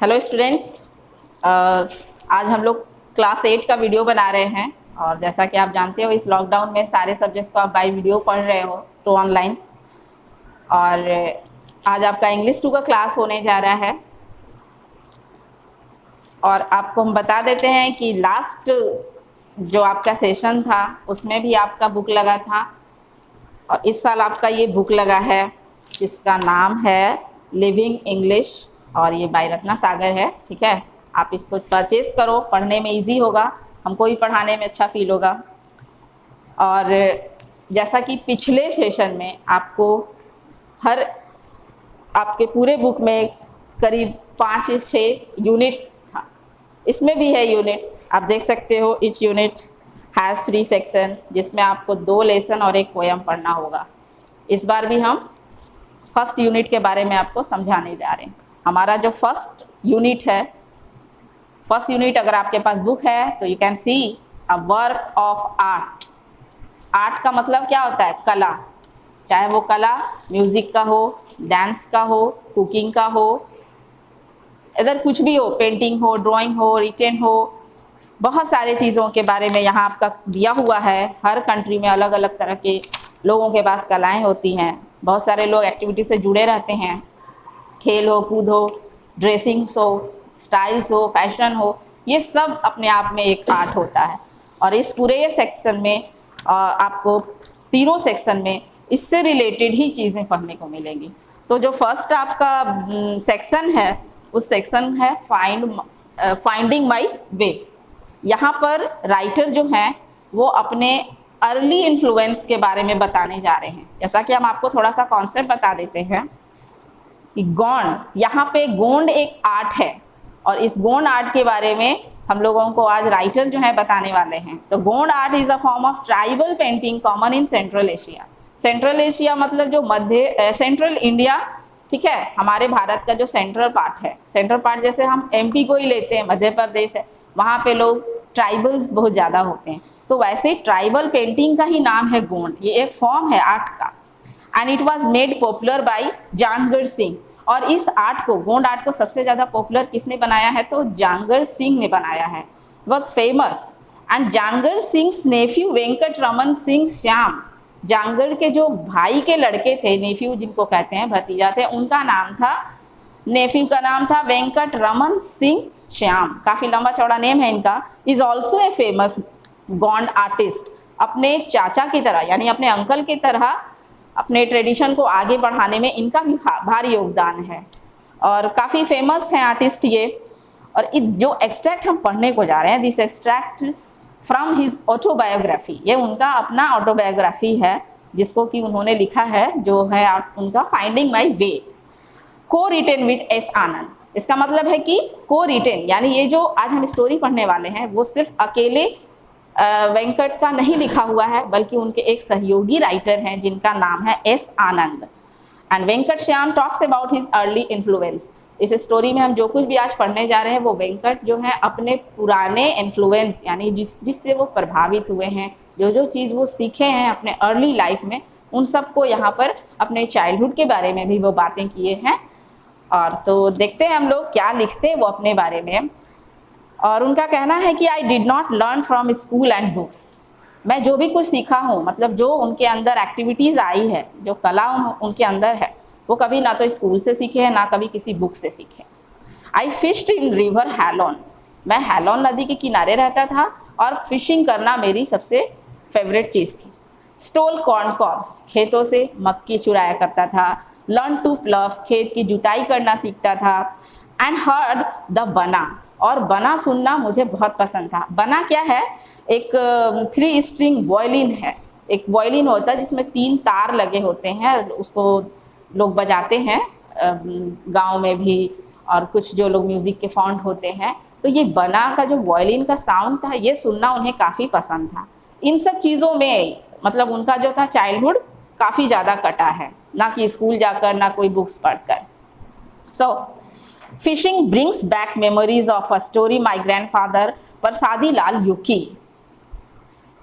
Hello students, आज हम लोग क्लास 8 का वीडियो बना रहे हैं। और जैसा कि आप जानते हो, इस लॉकडाउन में सारे सब्जेक्ट्स को आप बाय वीडियो पढ़ रहे हो तो ऑनलाइन। और आज आपका इंग्लिश 2 का क्लास होने जा रहा है। और आपको हम बता देते हैं कि लास्ट जो आपका सेशन था उसमें भी आपका बुक लगा था, और इस साल आपका ये बुक लगा है जिसका नाम है लिविंग इंग्लिश, और ये बाय रत्ना सागर है। ठीक है, आप इसको परचेज करो, पढ़ने में इजी होगा, हमको भी पढ़ाने में अच्छा फील होगा। और जैसा कि पिछले सेशन में आपको हर आपके पूरे बुक में करीब 5-6 यूनिट्स था, इसमें भी है यूनिट्स। आप देख सकते हो ईच यूनिट हैज़ 3 सेक्शंस, जिसमें आपको 2 लेसन और 1 पोएम पढ़ना होगा। इस बार भी हम फर्स्ट यूनिट के बारे में आपको समझाने जा रहे हैं। हमारा जो फर्स्ट यूनिट है, फर्स्ट यूनिट अगर आपके पास बुक है तो you can see a work of art. Art का मतलब क्या होता है? कला। चाहे वो कला म्यूजिक का हो, डांस का हो, कुकिंग का हो, इधर कुछ भी हो, पेंटिंग हो, ड्राइंग हो, रिटेन हो, बहुत सारे चीज़ों के बारे में यहाँ आपका दिया हुआ है। हर कंट्री में अलग अलग तरह के लोगों के पास कलाएं होती हैं। बहुत सारे लोग एक्टिविटी से जुड़े रहते हैं, खेल हो, कूद हो, ड्रेसिंग्स हो, स्टाइल्स हो, फैशन हो, ये सब अपने आप में एक आर्ट होता है। और इस पूरे सेक्शन में आपको तीनों सेक्शन में इससे रिलेटेड ही चीज़ें पढ़ने को मिलेंगी। तो जो फर्स्ट आपका सेक्शन है उस सेक्शन है फाइंडिंग माई वे। यहाँ पर राइटर जो हैं वो अपने अर्ली इन्फ्लुएंस के बारे में बताने जा रहे हैं। जैसा कि हम आपको थोड़ा सा कॉन्सेप्ट बता देते हैं कि गोंड, यहाँ पे गोंड एक आर्ट है, और इस गोंड आर्ट के बारे में हम लोगों को आज राइटर जो है बताने वाले हैं। तो Gond art is a form of tribal painting common in central Asia. Central Asia मतलब जो मध्य सेंट्रल इंडिया, ठीक है, हमारे भारत का जो सेंट्रल पार्ट है, सेंट्रल पार्ट जैसे हम एमपी को ही लेते हैं, मध्य प्रदेश है, वहाँ पे लोग ट्राइबल्स बहुत ज़्यादा होते हैं, तो वैसे ट्राइबल पेंटिंग का ही नाम है गोंड। ये एक फॉर्म है आर्ट का, and it was made popular by Jangarh Singh. और इस आर्ट को, गोंड आर्ट को सबसे ज़्यादा पॉपुलर किसने बनाया है? तो जानगढ़ सिंह ने बनाया है, was famous. And Jangarh Singh nephew Venkat Raman Singh Shyam, Jangarh के जो भाई के लड़के थे, नेफ्यू जिनको कहते हैं, भतीजा थे, उनका नाम था, नेफ्यू का नाम था वेंकट रमन सिंह श्याम, काफ़ी लंबा चौड़ा नेम है इनका। Is also a famous Gond artist. अपने चाचा की तरह यानी अपने अंकल की तरह अपने ट्रेडिशन को आगे बढ़ाने में इनका भी भारी योगदान है, और काफ़ी फेमस हैं आर्टिस्ट ये। और जो एक्सट्रैक्ट हम पढ़ने को जा रहे हैं, this extract from his autobiography, ये उनका अपना ऑटोबायोग्राफी है जिसको कि उन्होंने लिखा है, जो है उनका फाइंडिंग माई वे, को रिटेन विद एस आनंद। इसका मतलब है कि को रिटेन यानी ये जो आज हम स्टोरी पढ़ने वाले हैं वो सिर्फ अकेले वेंकट का नहीं लिखा हुआ है, बल्कि उनके एक सहयोगी राइटर हैं जिनका नाम है S Anand. And Venkat Shyam talks about his early influence. इस स्टोरी में हम जो कुछ भी आज पढ़ने जा रहे हैं वो वेंकट जो है अपने पुराने इन्फ्लुएंस यानी जिससे वो प्रभावित हुए हैं, जो जो चीज़ वो सीखे हैं अपने अर्ली लाइफ में, उन सबको यहाँ पर अपने चाइल्डहुड के बारे में भी वो बातें किए हैं। और तो देखते हैं हम लोग क्या लिखते हैं वो अपने बारे में। और उनका कहना है कि I did not learn from school and books. मैं जो भी कुछ सीखा हूँ, मतलब जो उनके अंदर एक्टिविटीज़ आई है, जो कला उनके अंदर है, वो कभी ना तो स्कूल से सीखे हैं ना कभी किसी बुक से सीखे। आई फिश्ड इन रिवर हैलोन। मैं हैलोन नदी के किनारे रहता था और फिशिंग करना मेरी सबसे फेवरेट चीज़ थी। स्टोल कॉर्न कॉब्स, खेतों से मक्की चुराया करता था। लर्न टू प्लव, खेत की जुताई करना सीखता था। एंड हर्ड द बना, और बना सुनना मुझे बहुत पसंद था। बना क्या है? एक 3 स्ट्रिंग वायलिन है। एक वायलिन होता है जिसमें 3 तार लगे होते हैं, उसको लोग बजाते हैं गांव में भी, और कुछ जो लोग म्यूज़िक के फॉन्ट होते हैं। तो ये बना का जो वायलिन का साउंड था, ये सुनना उन्हें काफ़ी पसंद था। इन सब चीज़ों में मतलब उनका जो था चाइल्डहुड काफ़ी ज़्यादा कटा है, ना कि स्कूल जाकर ना कोई बुक्स पढ़कर। So fishing brings back memories of a story my grandfather Prasadi Lal यूकी।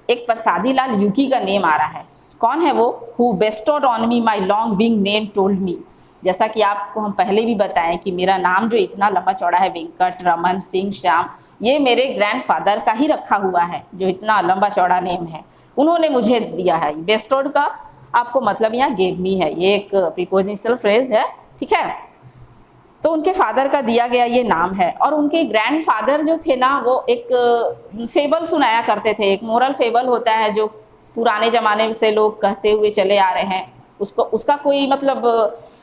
एक प्रसादी लाल यूकी का नेम आ रहा है, कौन है वो? Who bestowed on me my long being name told me. जैसा कि आपको हम पहले भी बताएं कि मेरा नाम जो इतना लंबा चौड़ा है वेंकट रमन सिंह श्याम, ये मेरे ग्रैंडफादर का ही रखा हुआ है, जो इतना लंबा चौड़ा नेम है उन्होंने मुझे दिया है। बेस्टोड का आपको मतलब यहाँ गेव मी है, ये एक प्रीपोजिशनल फ्रेज है, ठीक है। तो उनके फादर का दिया गया ये नाम है। और उनके ग्रैंडफादर जो थे ना, वो एक फेबल सुनाया करते थे। एक मोरल फेबल होता है जो पुराने ज़माने से लोग कहते हुए चले आ रहे हैं, उसका कोई मतलब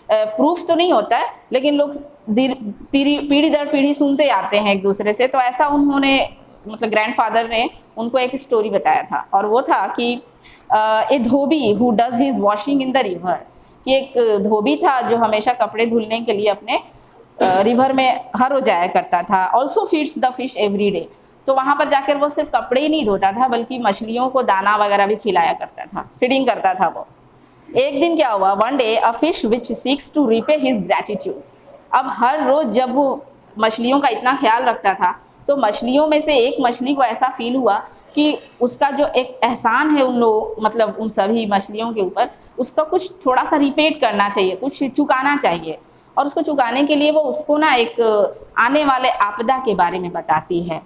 प्रूफ तो नहीं होता है, लेकिन लोग पीढ़ी दर पीढ़ी सुनते आते हैं एक दूसरे से। तो ऐसा उन्होंने मतलब ग्रैंडफादर ने उनको एक स्टोरी बताया था, और वो था कि a dhobi who does his washing in the river, कि एक धोबी था जो हमेशा कपड़े धुलने के लिए अपने रिवर में हर रोज जाया करता था। Also feeds the fish every day, तो वहाँ पर जाकर वो सिर्फ कपड़े ही नहीं धोता था बल्कि मछलियों को दाना वगैरह भी खिलाया करता था, फीडिंग करता था वो। एक दिन क्या हुआ, one day a fish which seeks to repay his gratitude. अब हर रोज जब वो मछलियों का इतना ख्याल रखता था, तो मछलियों में से एक मछली को ऐसा फील हुआ कि उसका जो एक एहसान है उन लोग मतलब उन सभी मछलियों के ऊपर, उसका कुछ थोड़ा सा रिपेट करना चाहिए, कुछ चुकाना चाहिए। और उसको चुकाने के लिए वो उसको ना एक आने वाले आपदा के बारे में बताती है।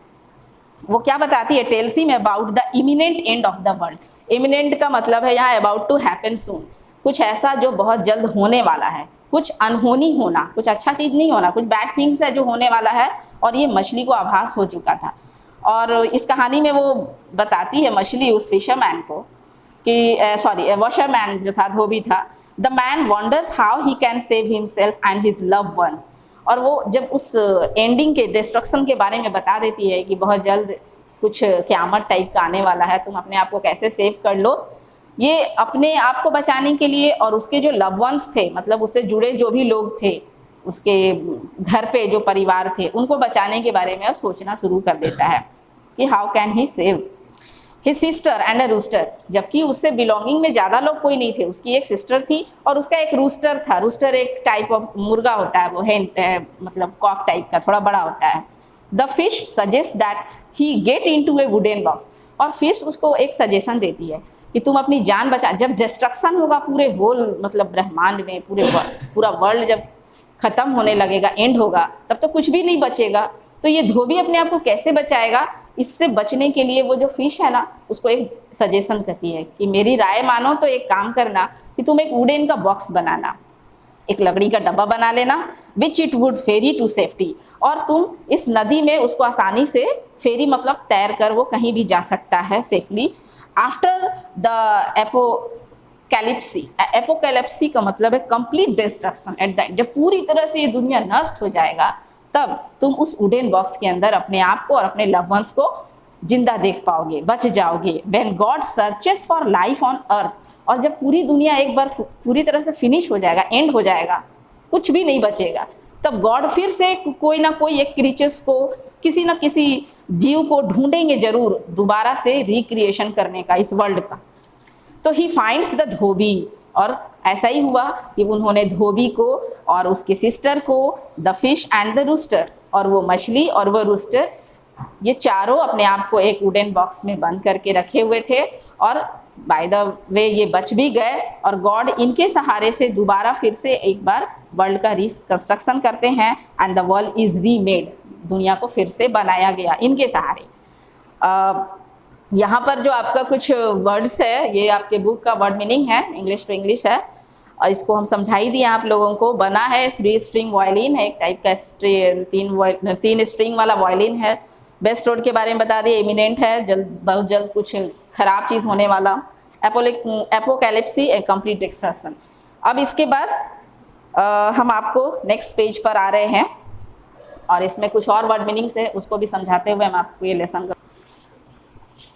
वो क्या बताती है, tells him about the imminent end of the world. Imminent का मतलब है यहाँ अबाउट टू हैपन सून, कुछ ऐसा जो बहुत जल्द होने वाला है, कुछ अनहोनी होना, कुछ अच्छा चीज़ नहीं होना, कुछ बैड थिंग्स है जो होने वाला है। और ये मछली को आभास हो चुका था। और इस कहानी में वो बताती है मछली उस फिशरमैन को कि सॉरी वॉशरमैन जो था, धोबी था, the man wonders how he can save himself and his love ones. और वो जब उस एंडिंग के डिस्ट्रक्शन के बारे में बता देती है कि बहुत जल्द कुछ क़यामत टाइप का आने वाला है, तुम अपने आप को कैसे सेव कर लो, ये अपने आप को बचाने के लिए और उसके जो लव वंस थे, मतलब उससे जुड़े जो भी लोग थे, उसके घर पे जो परिवार थे, उनको बचाने के बारे में अब सोचना शुरू कर देता है कि how can he save his sister and a rooster. जबकि उससे बिलोंगिंग में ज़्यादा लोग कोई नहीं थे, उसकी एक सिस्टर थी और उसका एक रूस्टर था। रूस्टर एक टाइप ऑफ मुर्गा होता है, वो है मतलब कॉक टाइप का, थोड़ा बड़ा होता है। The fish suggest that he get into a wooden box. और फिश उसको एक सजेशन देती है कि तुम अपनी जान बचा, जब डिस्ट्रक्शन होगा पूरे होल मतलब ब्रह्मांड में, पूरा वर्ल्ड जब ख़त्म होने लगेगा, एंड होगा, तब तो कुछ भी नहीं बचेगा। तो ये धोबी अपने आप को कैसे बचाएगा, इससे बचने के लिए वो जो फिश है ना, उसको एक सजेशन करती है कि मेरी राय मानो तो एक काम करना कि तुम एक वुडन का बॉक्स बनाना, एक लकड़ी का डब्बा बना लेना, which it would ferry to safety. और तुम इस नदी में उसको आसानी से फेरी मतलब तैर कर वो कहीं भी जा सकता है सेफली। आफ्टर द एपोकैलिप्सी, एपोकैलिप्सी का मतलब है complete destruction at the end, जब पूरी तरह से ये दुनिया नष्ट हो जाएगा, तब तुम उस वुडन बॉक्स के अंदर अपने आप को और अपने लव वंस को जिंदा देख पाओगे, बच जाओगे। When God searches for life on earth, और जब पूरी दुनिया एक बार पूरी तरह से फिनिश हो जाएगा, एंड हो जाएगा, कुछ भी नहीं बचेगा, तब गॉड फिर से कोई ना कोई एक क्रीचर्स को, किसी न किसी जीव को ढूंढेंगे जरूर दोबारा से रिक्रिएशन करने का इस वर्ल्ड का। तो ही फाइंड्स द धोबी, और ऐसा ही हुआ कि उन्होंने धोबी को और उसके सिस्टर को, the fish and the rooster, और वो मछली और वो रूस्टर, ये चारों अपने आप को एक वुडन बॉक्स में बंद करके रखे हुए थे। और बाय द वे ये बच भी गए, और गॉड इनके सहारे से दोबारा फिर से एक बार वर्ल्ड का रिकंस्ट्रक्शन करते हैं, and the world is remade, दुनिया को फिर से बनाया गया इनके सहारे। यहाँ पर जो आपका कुछ वर्ड्स है, ये आपके बुक का वर्ड मीनिंग है, इंग्लिश टू इंग्लिश है, और इसको हम समझा ही दिए आप लोगों को। बना है 3 स्ट्रिंग वायलिन है, एक टाइप का 3 स्ट्रिंग वाला वायलिन है। बेस्टोड के बारे में बता दिए, इमिनेंट है, बहुत जल्द कुछ खराब चीज़ होने वाला। एपोकैलिप्सी ए कंप्लीट डिस्ट्रक्शन। अब इसके बाद हम आपको नेक्स्ट पेज पर आ रहे हैं, और इसमें कुछ और वर्ड मीनिंग्स है, उसको भी समझाते हुए हम आपको ये लेसन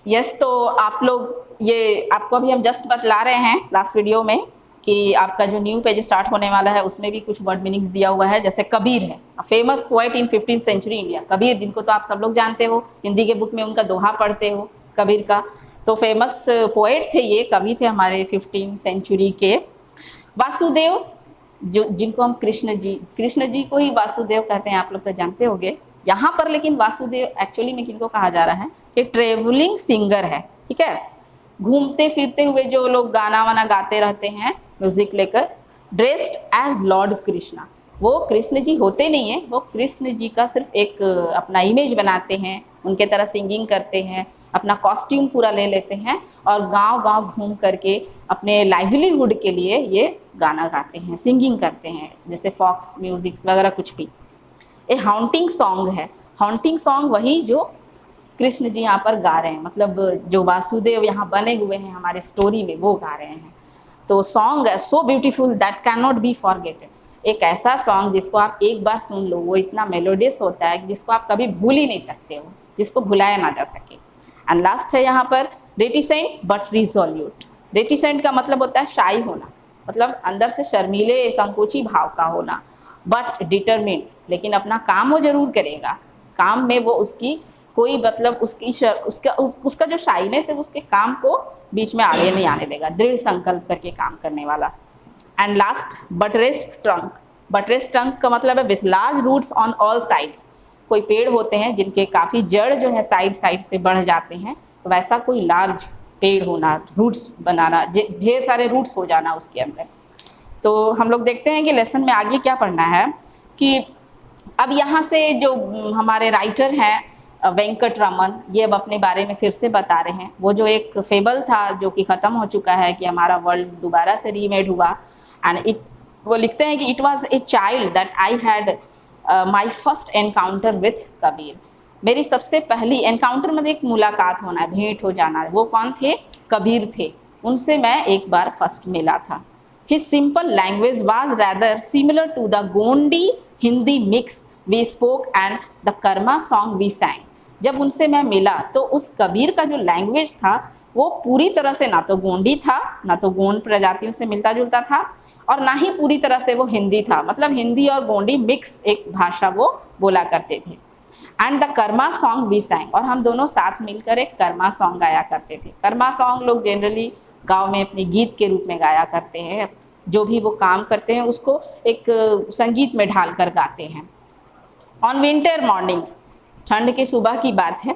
यस तो आप लोग, ये आपको अभी हम जस्ट बतला रहे हैं लास्ट वीडियो में कि आपका जो न्यू पेज स्टार्ट होने वाला है उसमें भी कुछ वर्ड मीनिंग्स दिया हुआ है। जैसे कबीर है, famous poet in 15th century India. Kabir जिनको तो आप सब लोग जानते हो, हिंदी के बुक में उनका दोहा पढ़ते हो कबीर का, तो फेमस पोएट थे ये, कवि थे हमारे 15th सेंचुरी के। वासुदेव, जो जिनको हम कृष्ण जी को ही वासुदेव कहते हैं, आप लोग तो जानते होंगे। यहाँ पर लेकिन वासुदेव एक्चुअली में किनको कहा जा रहा है, कि ट्रेवलिंग सिंगर है, ठीक है, घूमते फिरते हुए जो लोग गाना वाना गाते रहते हैं म्यूजिक लेकर, ड्रेस्ड एज लॉर्ड कृष्णा। वो कृष्ण जी होते नहीं हैं, वो कृष्ण जी का सिर्फ एक अपना इमेज बनाते हैं, उनके तरह सिंगिंग करते हैं, अपना कॉस्ट्यूम पूरा ले लेते हैं और गांव-गांव घूम करके अपने लाइवलीहुड के लिए ये गाना गाते हैं, सिंगिंग करते हैं, जैसे फॉक्स म्यूजिक वगैरह कुछ भी। ए हाउंटिंग सॉन्ग है। हाउंटिंग सॉन्ग वही जो कृष्ण जी यहाँ पर गा रहे हैं, मतलब जो वासुदेव यहाँ बने हुए हैं हमारे स्टोरी में वो गा रहे हैं। तो song so beautiful that can not be forgetted. एक ऐसा सॉन्ग जिसको आप एक बार सुन लो, वो इतना मेलोडियस होता है जिसको आप कभी भूल ही नहीं सकते हो, जिसको भुलाया ना जा सके। एंड लास्ट है यहाँ पर रेटिसेंट बट रिजोल्यूट। रेटिसेंट का मतलब होता है शाई होना, मतलब अंदर से शर्मीले संकोची भाव का होना, बट डिटरमिन्ड, लेकिन अपना काम वो जरूर करेगा। काम में वो उसकी कोई मतलब उसका जो शाइनेस है उसके काम को बीच में आगे नहीं आने देगा, दृढ़ संकल्प करके काम करने वाला। And last buttressed trunk. Buttressed trunk का मतलब है with large roots on all sides. कोई पेड़ होते हैं जिनके काफ़ी जड़ जो है साइड से बढ़ जाते हैं, तो वैसा कोई लार्ज पेड़ होना, रूट्स बनाना, ढेर सारे रूट्स हो जाना उसके अंदर। तो हम लोग देखते हैं कि लेसन में आगे क्या पढ़ना है कि अब यहाँ से जो हमारे राइटर हैं वेंकट रमन, ये अब अपने बारे में फिर से बता रहे हैं। वो जो एक फेबल था जो कि ख़त्म हो चुका है कि हमारा वर्ल्ड दोबारा से रीमेड हुआ, एंड वो लिखते हैं कि it was a child that I had my first encounter with Kabir. मेरी सबसे पहली एनकाउंटर मतलब एक मुलाकात होना है, भेंट हो जाना है। वो कौन थे? कबीर थे, उनसे मैं एक बार फर्स्ट मिला था। His simple language was rather similar to the Gondi Hindi mix we spoke and the Karma song we sang। जब उनसे मैं मिला तो उस कबीर का जो लैंग्वेज था वो पूरी तरह से ना तो गोंडी था, ना तो गोंड प्रजातियों से मिलता जुलता था, और ना ही पूरी तरह से वो हिंदी था, मतलब हिंदी और गोंडी मिक्स एक भाषा वो बोला करते थे। And the karma song we sang, और हम दोनों साथ मिलकर एक कर्मा सॉन्ग गाया करते थे। कर्मा सॉन्ग लोग जनरली गांव में अपने गीत के रूप में गाया करते हैं, जो भी वो काम करते हैं उसको एक संगीत में ढालकर गाते हैं। ऑन विंटर मॉर्निंग्स, ठंड के सुबह की बात है।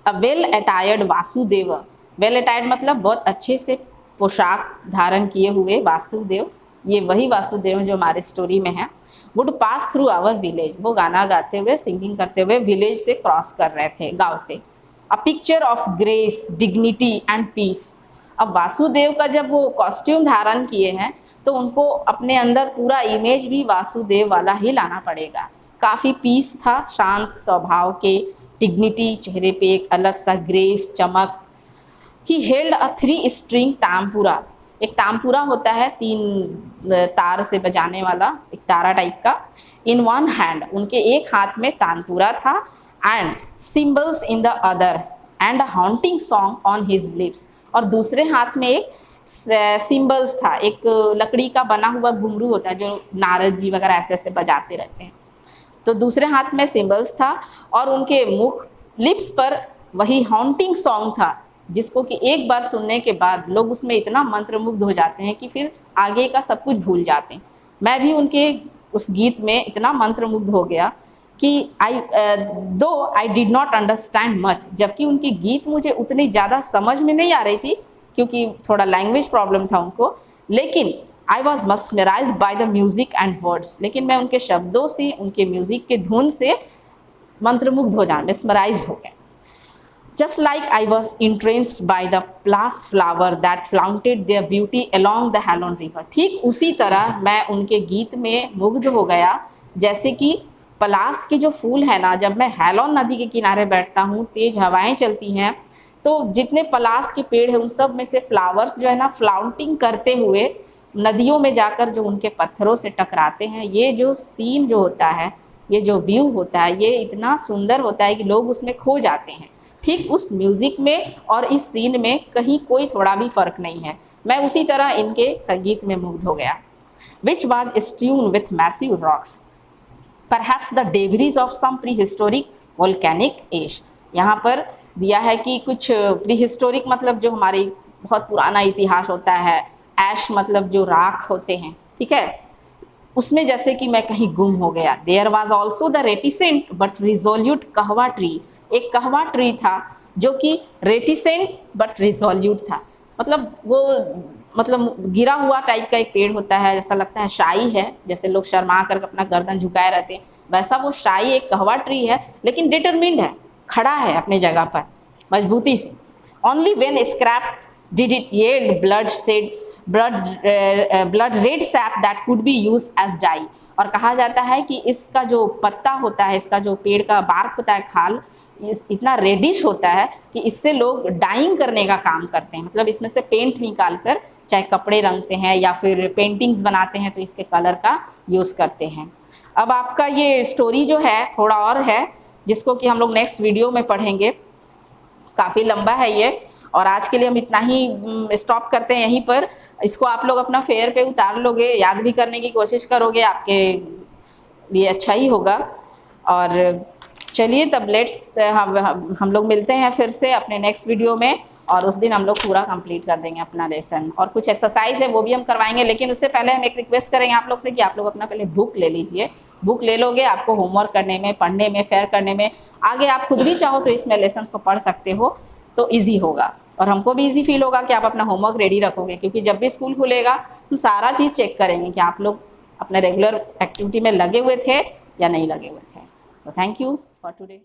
अ वेल अटायर्ड वासुदेव, वेल अटायर्ड मतलब बहुत अच्छे से पोशाक धारण किए हुए वासुदेव, ये वही वासुदेव जो हमारे स्टोरी में है, would pass through our village. वो गाना गाते हुए सिंगिंग करते हुए विलेज से क्रॉस कर रहे थे, गांव से। A picture of grace dignity and peace. अब वासुदेव का जब वो कॉस्ट्यूम धारण किए हैं तो उनको अपने अंदर पूरा इमेज भी वासुदेव वाला ही लाना पड़ेगा। काफ़ी पीस था, शांत स्वभाव के, डिग्निटी, चेहरे पे एक अलग सा ग्रेस, चमक। He held a 3 string tanpura. एक तामपुरा होता है 3 तार से बजाने वाला, एक तारा टाइप का। इन वन हैंड, उनके एक हाथ में तानपुरा था, and symbols in the other, and a haunting song on his lips. और दूसरे हाथ में एक सिम्बल्स था, एक लकड़ी का बना हुआ घुंघरू होता है जो नारद जी वगैरह ऐसे ऐसे बजाते रहते हैं। तो दूसरे हाथ में सिम्बल्स था और उनके मुख, लिप्स पर वही हॉन्टिंग सॉन्ग था, जिसको कि एक बार सुनने के बाद लोग उसमें इतना मंत्रमुग्ध हो जाते हैं कि फिर आगे का सब कुछ भूल जाते हैं। मैं भी उनके उस गीत में इतना मंत्रमुग्ध हो गया कि दो I did not understand much, जबकि उनकी गीत मुझे उतनी ज़्यादा समझ में नहीं आ रही थी क्योंकि थोड़ा लैंग्वेज प्रॉब्लम था उनको, लेकिन I was mesmerised by the music and words. लेकिन मैं उनके शब्दों से, उनके म्यूज़िक के धुन से मंत्रमुग्ध हो जाऊँ, मेस्मराइज हो गए। Just like I was entranced by the plas flower that flaunted their beauty along the Halon river। ठीक उसी तरह मैं उनके गीत में मुग्ध हो गया, जैसे कि पलास के जो फूल है ना, जब मैं हैलोन नदी के किनारे बैठता हूँ, तेज़ हवाएं चलती हैं, तो जितने पलास के पेड़ हैं उन सब में से फ्लावर्स जो है ना फ्लाउंटिंग करते हुए नदियों में जाकर जो उनके पत्थरों से टकराते हैं, ये जो सीन जो होता है, ये जो व्यू होता है, ये इतना सुंदर होता है कि लोग उसमें खो जाते हैं। ठीक उस म्यूज़िक में और इस सीन में कहीं कोई थोड़ा भी फ़र्क नहीं है। मैं उसी तरह इनके संगीत में मुग्ध हो गया। Which was strewn with massive rocks, perhaps the debris of some pre historic volcanic ash. यहाँ पर दिया है कि कुछ प्री हिस्टोरिक मतलब जो हमारी बहुत पुराना इतिहास होता है, ऐश मतलब जो राख होते हैं, ठीक है, उसमें जैसे कि मैं कहीं गुम हो गया। There was also the reticent but resolute kahwa tree. एक कहवा ट्री था जो कि रेटिसेंट बट रिजोल्यूट था, मतलब वो मतलब गिरा हुआ टाइप का एक पेड़ होता है, जैसा लगता है शाई है, जैसे लोग शर्मा कर अपना गर्दन झुकाए रहते हैं, वैसा वो शाई एक कहवा ट्री है, लेकिन डिटरमिन्ड है, खड़ा है अपने जगह पर मजबूती से। Only when scrap did it yield blood red sap that could be used as dye। और कहा जाता है कि इसका जो पत्ता होता है, इसका जो पेड़ का बार्क होता है, खाल, इतना रेडिश होता है कि इससे लोग डाइंग करने का काम करते हैं, मतलब इसमें से पेंट निकाल कर चाहे कपड़े रंगते हैं या फिर पेंटिंग्स बनाते हैं तो इसके कलर का यूज़ करते हैं। अब आपका ये स्टोरी जो है थोड़ा और है, जिसको कि हम लोग नेक्स्ट वीडियो में पढ़ेंगे, काफ़ी लंबा है ये, और आज के लिए हम इतना ही स्टॉप करते हैं यहीं पर। इसको आप लोग अपना फेयर पे उतार लोगे, याद भी करने की कोशिश करोगे, आपके लिए अच्छा ही होगा। और चलिए तब लेट्स हम लोग मिलते हैं फिर से अपने नेक्स्ट वीडियो में, और उस दिन हम लोग पूरा कंप्लीट कर देंगे अपना लेसन, और कुछ एक्सरसाइज है वो भी हम करवाएंगे। लेकिन उससे पहले हम एक रिक्वेस्ट करेंगे आप लोग से कि आप लोग अपना पहले बुक ले लीजिए। बुक ले लोगे, आपको होमवर्क करने में, पढ़ने में, फेयर करने में, आगे आप खुद भी चाहो तो इसमें लेसन्स को पढ़ सकते हो तो ईजी होगा, और हमको भी ईजी फील होगा कि आप अपना होमवर्क रेडी रखोगे, क्योंकि जब भी स्कूल खुलेगा हम सारा चीज़ चेक करेंगे कि आप लोग अपने रेगुलर एक्टिविटी में लगे हुए थे या नहीं लगे हुए थे। तो थैंक यू फॉर टुडे।